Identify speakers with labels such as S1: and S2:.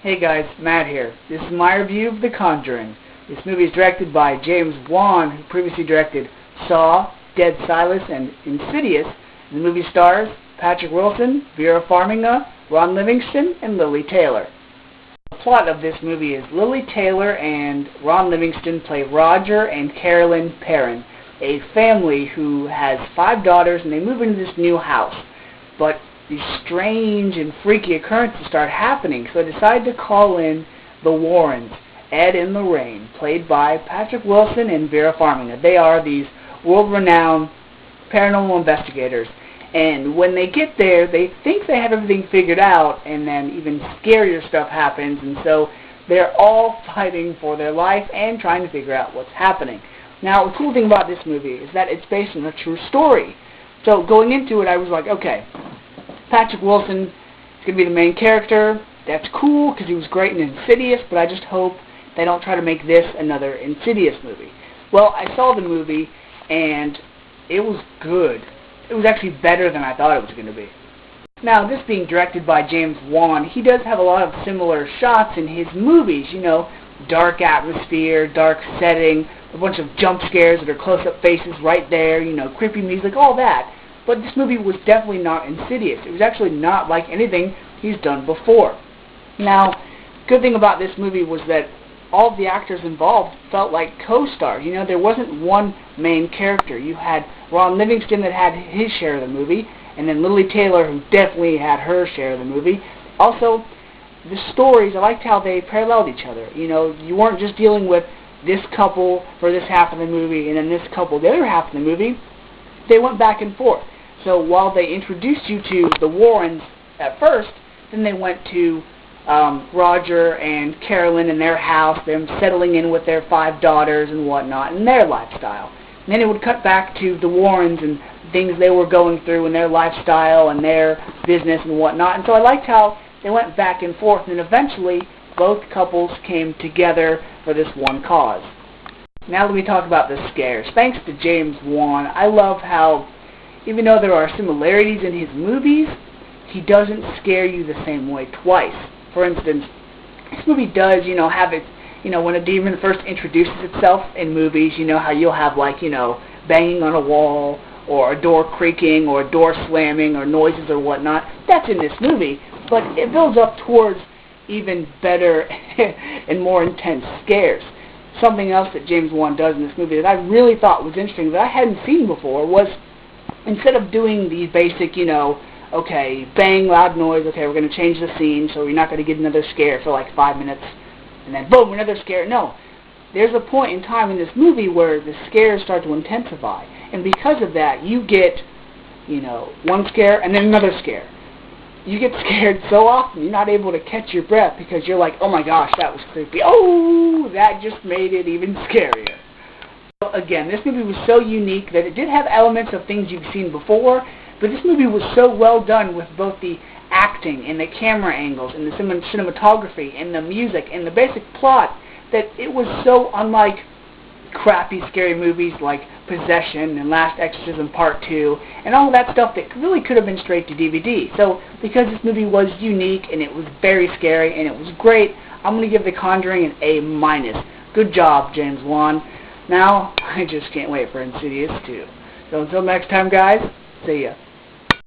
S1: Hey guys, Matt here. This is my review of The Conjuring. This movie is directed by James Wan, who previously directed Saw, Dead Silence, and Insidious. The movie stars Patrick Wilson, Vera Farmiga, Ron Livingston, and Lily Taylor. The plot of this movie is Lily Taylor and Ron Livingston play Roger and Carolyn Perrin, a family who has 5 daughters, and they move into this new house. But these strange and freaky occurrences start happening, so I decide to call in the Warrens, Ed and Lorraine, played by Patrick Wilson and Vera Farmiga. They are these world-renowned paranormal investigators, and when they get there, they think they have everything figured out, and then even scarier stuff happens, and so they're all fighting for their life and trying to figure out what's happening. Now, the cool thing about this movie is that it's based on a true story. So going into it, I was like, okay, Patrick Wilson is going to be the main character. That's cool because he was great in Insidious, but I just hope they don't try to make this another Insidious movie. Well, I saw the movie, and it was good. It was actually better than I thought it was going to be. Now, this being directed by James Wan, he does have a lot of similar shots in his movies, you know, dark atmosphere, dark setting, a bunch of jump scares that are close-up faces right there, you know, creepy music, all that. But this movie was definitely not Insidious. It was actually not like anything he's done before. Now, good thing about this movie was that all of the actors involved felt like co-stars. You know, there wasn't one main character. You had Ron Livingston that had his share of the movie, and then Lily Taylor, who definitely had her share of the movie. Also, the stories, I liked how they paralleled each other. You know, you weren't just dealing with this couple for this half of the movie and then this couple the other half of the movie. They went back and forth. So while they introduced you to the Warrens at first, then they went to Roger and Carolyn in their house, them settling in with their 5 daughters and whatnot, and their lifestyle. And then it would cut back to the Warrens and things they were going through and their lifestyle and their business and whatnot. And so I liked how they went back and forth, and eventually both couples came together for this one cause. Now let me talk about the scares. Thanks to James Wan, I love how, even though there are similarities in his movies, he doesn't scare you the same way twice. For instance, this movie does, you know, have it, you know, when a demon first introduces itself in movies, you know how you'll have, like, you know, banging on a wall, or a door creaking, or a door slamming, or noises or whatnot. That's in this movie, but it builds up towards even better and more intense scares. Something else that James Wan does in this movie that I really thought was interesting that I hadn't seen before was, instead of doing these basic, you know, okay, bang, loud noise, okay, we're going to change the scene so you're not going to get another scare for like 5 minutes, and then boom, another scare. No. There's a point in time in this movie where the scares start to intensify, and because of that, you get, you know, one scare and then another scare. You get scared so often, you're not able to catch your breath because you're like, oh my gosh, that was creepy. Oh, that just made it even scarier. Again, this movie was so unique that it did have elements of things you've seen before, but this movie was so well done with both the acting and the camera angles and the cinematography and the music and the basic plot that it was so unlike crappy scary movies like Possession and Last Exorcism Part 2 and all that stuff that really could have been straight to DVD. So because this movie was unique and it was very scary and it was great, I'm going to give The Conjuring an A-. Good job, James Wan. Now, I just can't wait for Insidious 2. So until next time, guys, see ya.